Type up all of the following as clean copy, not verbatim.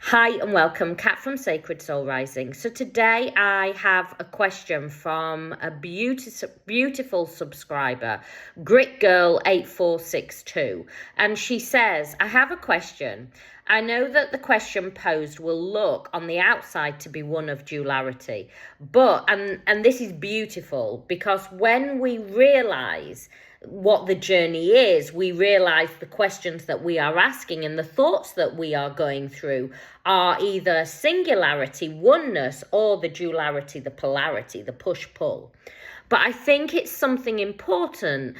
Hi and welcome, Kat from Sacred Soul Rising. So today I have a question from a beautiful subscriber, Grit Girl 8462, and she says, I have a question. I know that the question posed will look on the outside to be one of duality, but and this is beautiful because when we realize what the journey is, we realize the questions that we are asking and the thoughts that we are going through are either singularity, oneness, or the duality, the polarity, the push-pull. But I think it's something important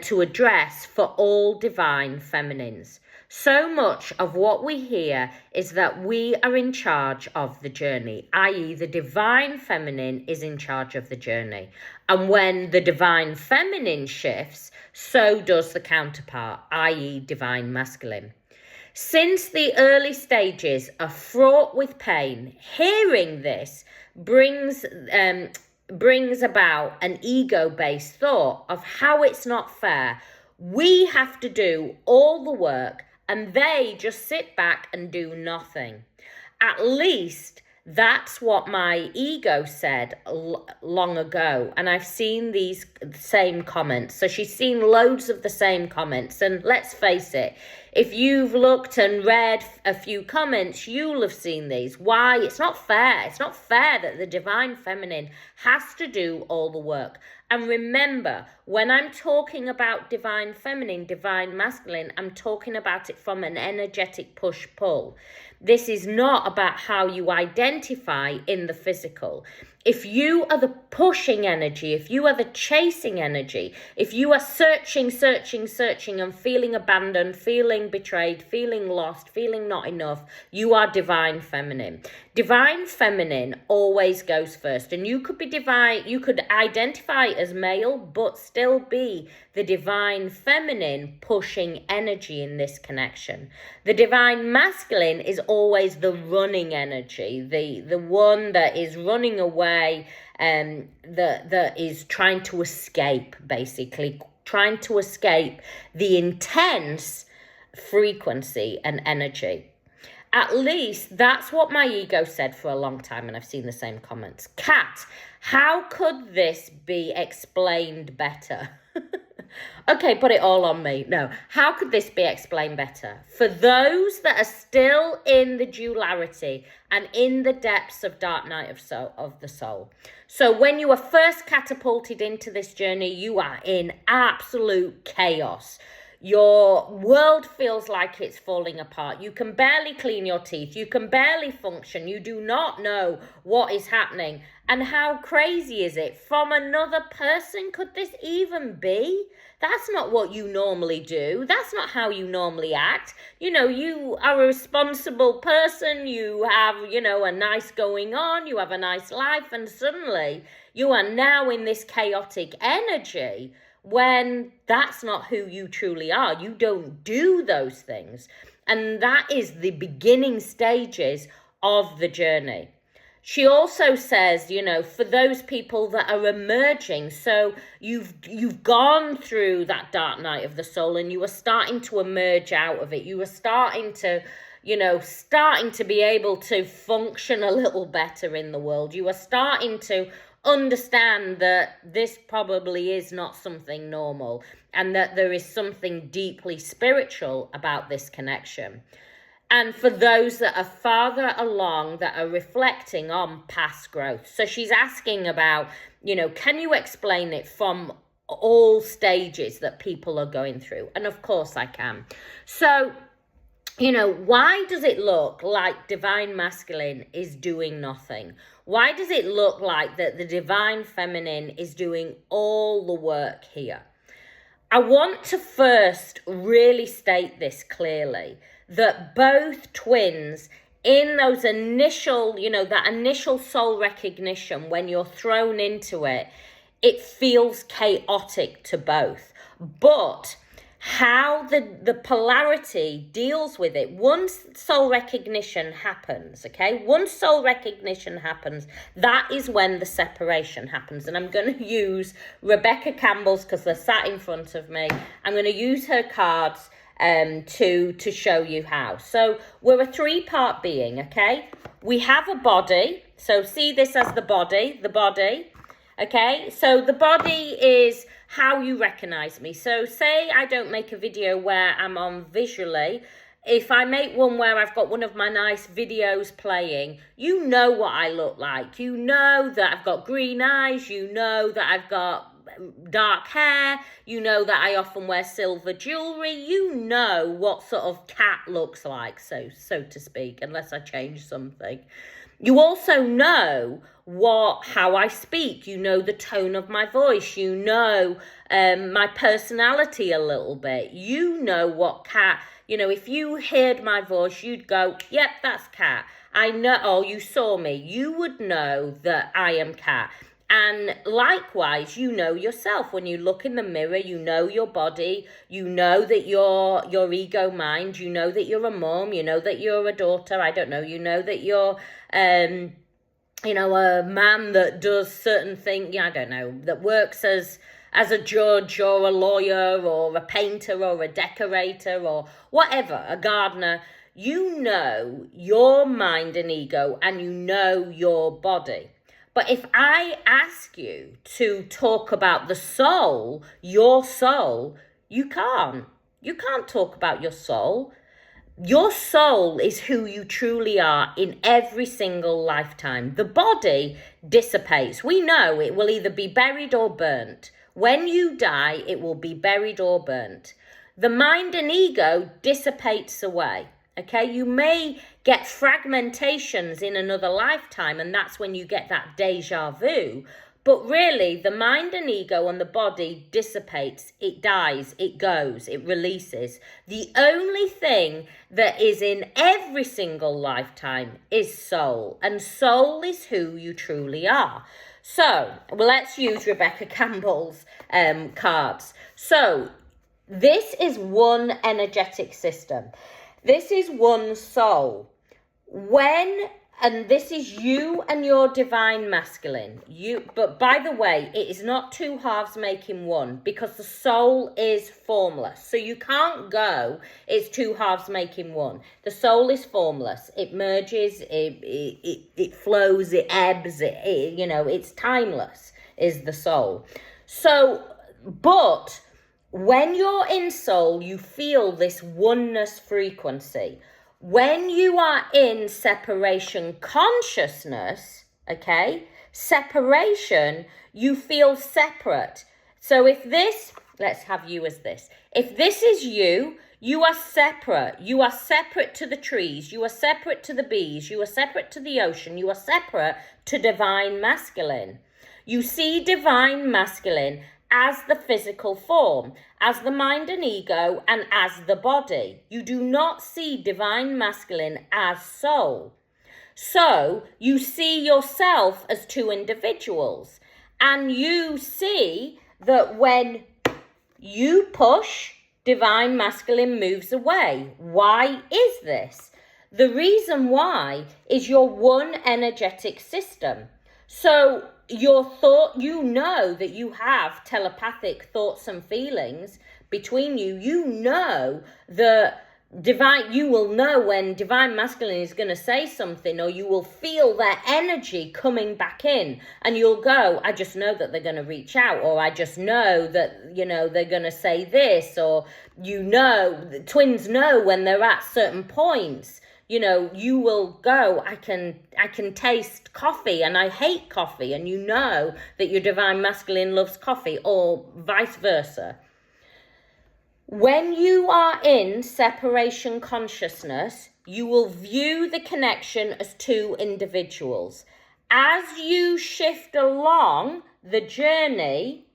to address for all divine feminines. So much of what we hear is that we are in charge of the journey, i.e. the divine feminine is in charge of the journey. And when the divine feminine shifts, so does the counterpart, i.e. divine masculine. Since the early stages are fraught with pain, hearing this brings about an ego-based thought of how it's not fair. We have to do all the work and they just sit back and do nothing. At least that's what my ego said long ago. And I've seen these same comments. So she's seen loads of the same comments. And let's face it, if you've looked and read a few comments, you'll have seen these. Why? It's not fair. It's not fair that the divine feminine has to do all the work. And remember, when I'm talking about divine feminine, divine masculine, I'm talking about it from an energetic push-pull. This is not about how you identify in the physical. If you are the pushing energy, if you are the chasing energy, if you are searching and feeling abandoned, feeling betrayed, feeling lost, feeling not enough, you are divine feminine. Divine feminine always goes first, and you could be divine, you could identify as male, but still be the divine feminine pushing energy in this connection. The divine masculine is always the running energy, the one that is running away, that is trying to escape, basically trying to escape the intense frequency and energy. At least that's what my ego said for a long time, and I've seen the same comments. Kat, how could this be explained better? Okay, put it all on me. No, how could this be explained better? For those that are still in the duality and in the depths of dark night of the soul. So when you are first catapulted into this journey, you are in absolute chaos. Your world feels like it's falling apart. You can barely clean your teeth. You can barely function. You do not know what is happening. And how crazy is it? From another person, could this even be? That's not what you normally do. That's not how you normally act. You know, you are a responsible person. You have, you know, a nice going on. You have a nice life. And suddenly you are now in this chaotic energy when that's not who you truly are. You don't do those things. And that is the beginning stages of the journey. She also says, you know, for those people that are emerging, so you've gone through that dark night of the soul and you are starting to emerge out of it. You are starting to, you know, starting to be able to function a little better in the world. You are starting to understand that this probably is not something normal and that there is something deeply spiritual about this connection. And for those that are farther along, that are reflecting on past growth. So she's asking about, you know, can you explain it from all stages that people are going through? And of course I can. So, you know, why does it look like divine masculine is doing nothing? Why does it look like that the divine feminine is doing all the work here? I want to first really state this clearly, that both twins in those initial, you know, that initial soul recognition, when you're thrown into it, it feels chaotic to both. But how the polarity deals with it, once soul recognition happens, okay? Once soul recognition happens, that is when the separation happens. And I'm going to use Rebecca Campbell's, because they're sat in front of me. I'm going to use her cards to show you how. So we're a 3-part being, okay? We have a body. So see this as the body, okay? So the body is how you recognize me. So say I don't make a video where I'm on visually. If I make one where I've got one of my nice videos playing, you know what I look like. You know that I've got green eyes. You know that I've got dark hair. You know that I often wear silver jewelry. You know what sort of cat looks like, so to speak, unless I change something. You also know how I speak. You know the tone of my voice. You know my personality a little bit. You know what cat, if you heard my voice, you'd go, yep, that's Cat. I know, oh, you saw me. You would know that I am Cat. And likewise, you know yourself. When you look in the mirror, you know your body. You know that your ego mind. You know that you're a mom. You know that you're a daughter. I don't know. You know that you're, a man that does certain things. I don't know, that works as a judge or a lawyer or a painter or a decorator or whatever, a gardener. You know your mind and ego, and you know your body. But if I ask you to talk about the soul, your soul, you can't. You can't talk about your soul. Your soul is who you truly are in every single lifetime. The body dissipates. We know it will either be buried or burnt. When you die, it will be buried or burnt. The mind and ego dissipates away. Okay, you may get fragmentations in another lifetime, and that's when you get that deja vu. But really, the mind and ego and the body dissipates, it dies, it goes, it releases. The only thing that is in every single lifetime is soul, and soul is who you truly are. So, let's use Rebecca Campbell's cards. So, this is one energetic system. This is one soul. And this is you and your divine masculine. But by the way, it is not two halves making one, because the soul is formless. So you can't go, it's two halves making one. The soul is formless. It merges, it flows, it ebbs, it's timeless, is the soul. So, but when you're in soul, you feel this oneness frequency. When you are in separation consciousness, okay, separation, you feel separate. So if this, let's have you as this. If this is you, you are separate. You are separate to the trees. You are separate to the bees. You are separate to the ocean. You are separate to divine masculine. You see divine masculine as the physical form, as the mind and ego, and as the body. You do not see divine masculine as soul. So you see yourself as two individuals, and you see that when you push, divine masculine moves away. Why is this? The reason why is you're one energetic system. So your thought, you know that you have telepathic thoughts and feelings between you. You know that you will know when divine masculine is going to say something, or you will feel their energy coming back in, and you'll go, I just know that they're going to reach out, or I just know that, they're going to say this, or, twins know when they're at certain points. You will go, I can taste coffee and I hate coffee, and you know that your divine masculine loves coffee, or vice versa. When you are in separation consciousness, you will view the connection as two individuals. As you shift along the journey,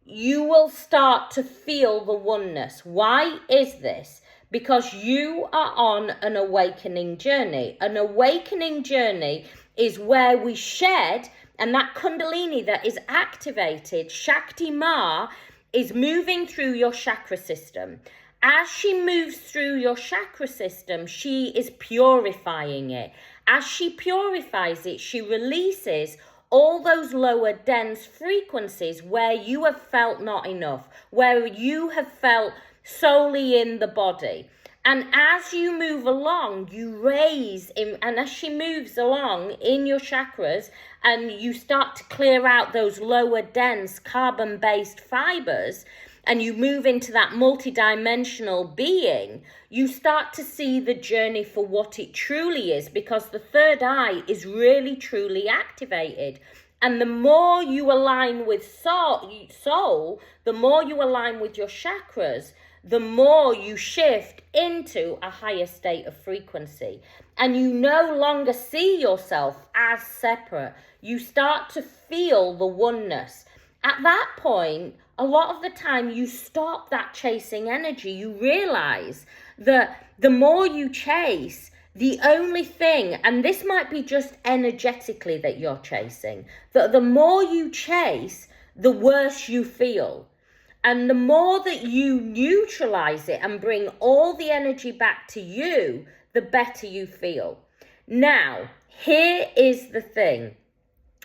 you will start to feel the oneness. Why is this? Because you are on an awakening journey. An awakening journey is where we shed, and that kundalini that is activated, Shakti Ma, is moving through your chakra system. As she moves through your chakra system, she is purifying it. As she purifies it, she releases all those lower dense frequencies where you have felt not enough, where you have felt solely in the body. And as you move along, you raise, and as she moves along in your chakras, and you start to clear out those lower dense carbon-based fibers, and you move into that multidimensional being, you start to see the journey for what it truly is, because the third eye is really, truly activated. And the more you align with soul, the more you align with your chakras, the more you shift into a higher state of frequency. And you no longer see yourself as separate. You start to feel the oneness. At that point, a lot of the time you stop that chasing energy. You realize that the more you chase, the only thing, and this might be just energetically that you're chasing, that the more you chase, the worse you feel. And the more that you neutralize it and bring all the energy back to you, the better you feel. Now, here is the thing.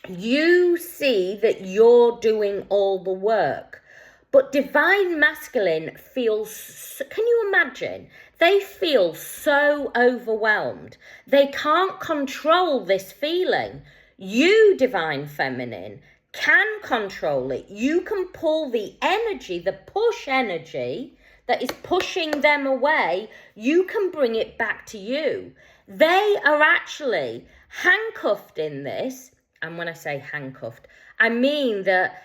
You see that you're doing all the work, but divine masculine feels, can you imagine? They feel so overwhelmed. They can't control this feeling. You, divine feminine, can control it. You can pull the energy, the push energy that is pushing them away. You can bring it back to you. They are actually handcuffed in this. And when I say handcuffed, I mean that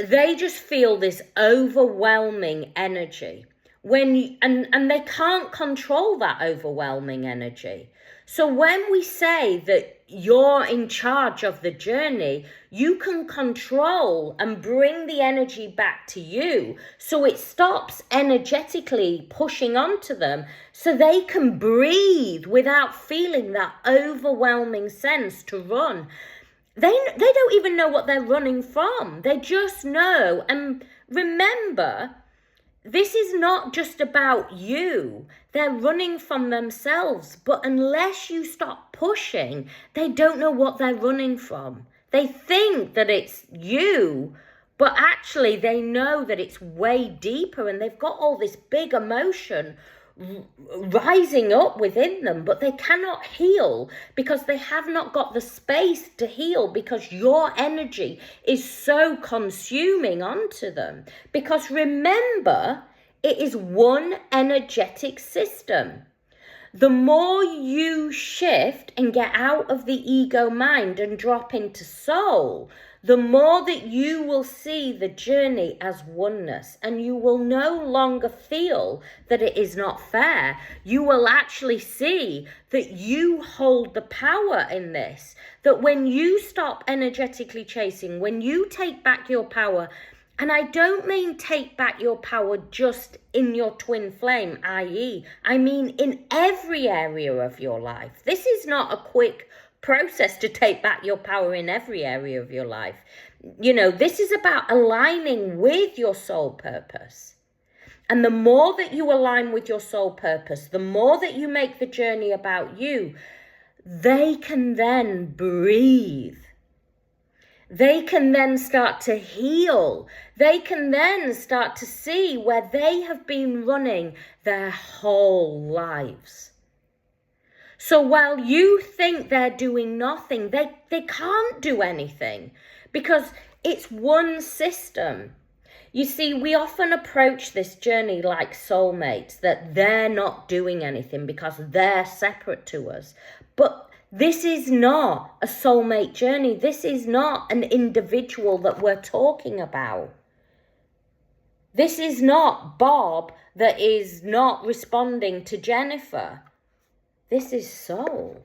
they just feel this overwhelming energy and they can't control that overwhelming energy. So when we say that you're in charge of the journey, you can control and bring the energy back to you, so it stops energetically pushing onto them, so they can breathe without feeling that overwhelming sense to run. They don't even know what they're running from. They just know. And remember, this is not just about you. They're running from themselves. But unless you stop pushing, they don't know what they're running from. They think that it's you, but actually they know that it's way deeper, and they've got all this big emotion rising up within them, but they cannot heal because they have not got the space to heal, because your energy is so consuming onto them. Because remember, it is one energetic system. The more you shift and get out of the ego mind and drop into soul, the more that you will see the journey as oneness, and you will no longer feel that it is not fair. You will actually see that you hold the power in this, that when you stop energetically chasing, when you take back your power, and I don't mean take back your power just in your twin flame, i.e., I mean in every area of your life. This is not a quick process to take back your power in every area of your life. You know, this is about aligning with your soul purpose. And the more that you align with your soul purpose, the more that you make the journey about you, they can then breathe. They can then start to heal. They can then start to see where they have been running their whole lives. So while you think they're doing nothing, they can't do anything, because it's one system. You see, we often approach this journey like soulmates, that they're not doing anything because they're separate to us. But this is not a soulmate journey. This is not an individual that we're talking about. This is not Bob that is not responding to Jennifer. This is soul.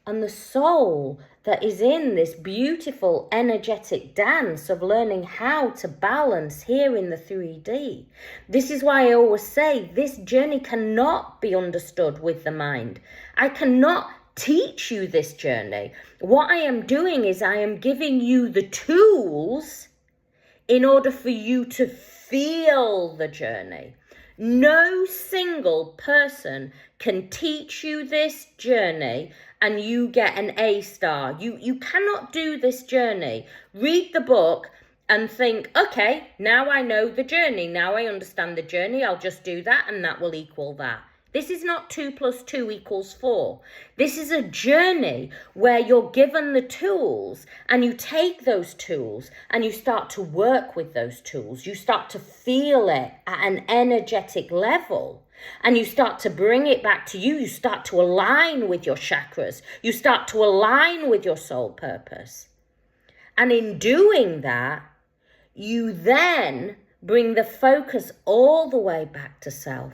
And the soul that is in this beautiful energetic dance of learning how to balance here in the 3D. This is why I always say this journey cannot be understood with the mind. I cannot teach you this journey. What I am doing is I am giving you the tools in order for you to feel the journey. No single person can teach you this journey and you get an A star. You cannot do this journey. Read the book and think, okay, now I know the journey. Now I understand the journey. I'll just do that and that will equal that. This is not 2 + 2 = 4. This is a journey where you're given the tools and you take those tools and you start to work with those tools. You start to feel it at an energetic level and you start to bring it back to you. You start to align with your chakras. You start to align with your soul purpose. And in doing that, you then bring the focus all the way back to self.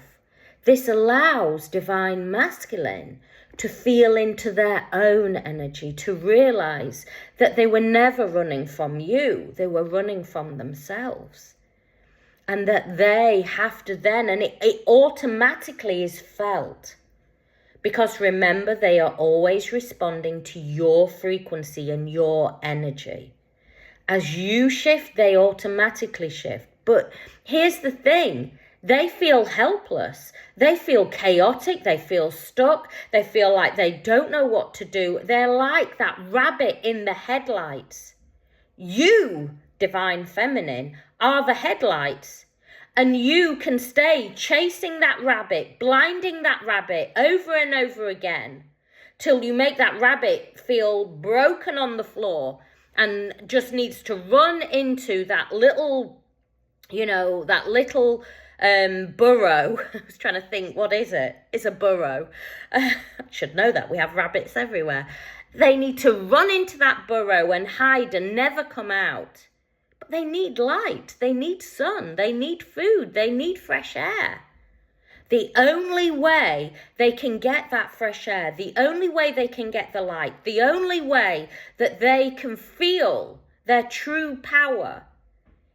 This allows divine masculine to feel into their own energy, to realize that they were never running from you, they were running from themselves. And that they have to then, and it automatically is felt. Because remember, they are always responding to your frequency and your energy. As you shift, they automatically shift. But here's the thing. They feel helpless. They feel chaotic. They feel stuck. They feel like they don't know what to do. They're like that rabbit in the headlights. You, divine feminine, are the headlights. And you can stay chasing that rabbit, blinding that rabbit over and over again till you make that rabbit feel broken on the floor and just needs to run into that little, burrow. I was trying to think, what is it? It's a burrow. I should know that. We have rabbits everywhere. They need to run into that burrow and hide and never come out. But they need light. They need sun. They need food. They need fresh air. The only way they can get that fresh air, the only way they can get the light, the only way that they can feel their true power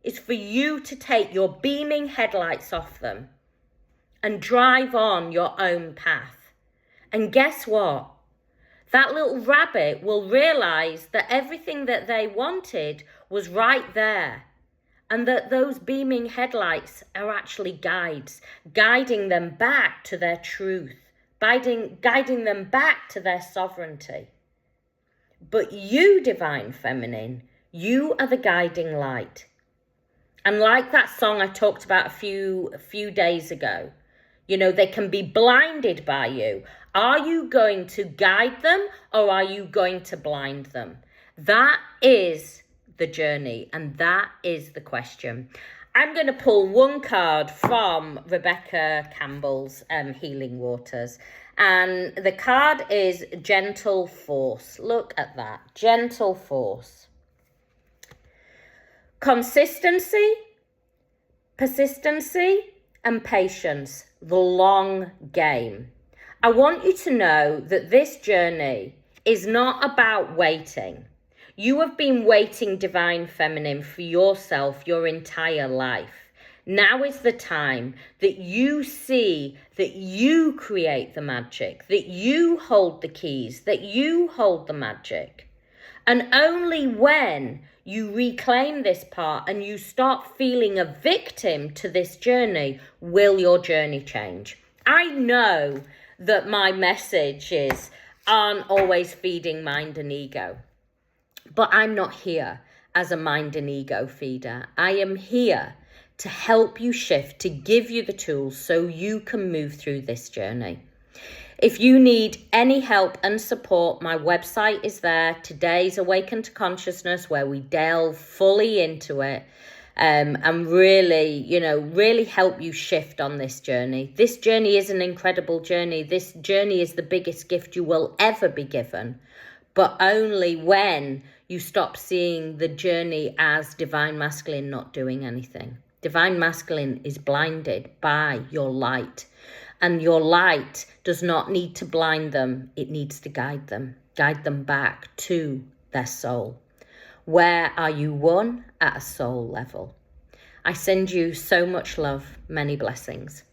is for you to take your beaming headlights off them and drive on your own path. And guess what? That little rabbit will realize that everything that they wanted was right there. And that those beaming headlights are actually guides, guiding them back to their truth, guiding them back to their sovereignty. But you, divine feminine, you are the guiding light. And like that song I talked about a few days ago, they can be blinded by you. Are you going to guide them or are you going to blind them? That is the journey, and that is the question. I'm going to pull one card from Rebecca Campbell's Healing Waters, and the card is Gentle Force. Look at that, Gentle Force. Consistency, persistency, and patience, the long game. I want you to know that this journey is not about waiting. You have been waiting, divine feminine, for yourself your entire life. Now is the time that you see that you create the magic, that you hold the keys, that you hold the magic. And only when you reclaim this part and you start feeling a victim to this journey will your journey change. I know that my messages aren't always feeding mind and ego. But I'm not here as a mind and ego feeder. I am here to help you shift, to give you the tools so you can move through this journey. If you need any help and support, my website is there. Today's Awaken to Consciousness, where we delve fully into it and really help you shift on this journey. This journey is an incredible journey. This journey is the biggest gift you will ever be given, but only when you stop seeing the journey as divine masculine not doing anything. Divine masculine is blinded by your light. And your light does not need to blind them. It needs to guide them back to their soul. Where are you one? At a soul level. I send you so much love, many blessings.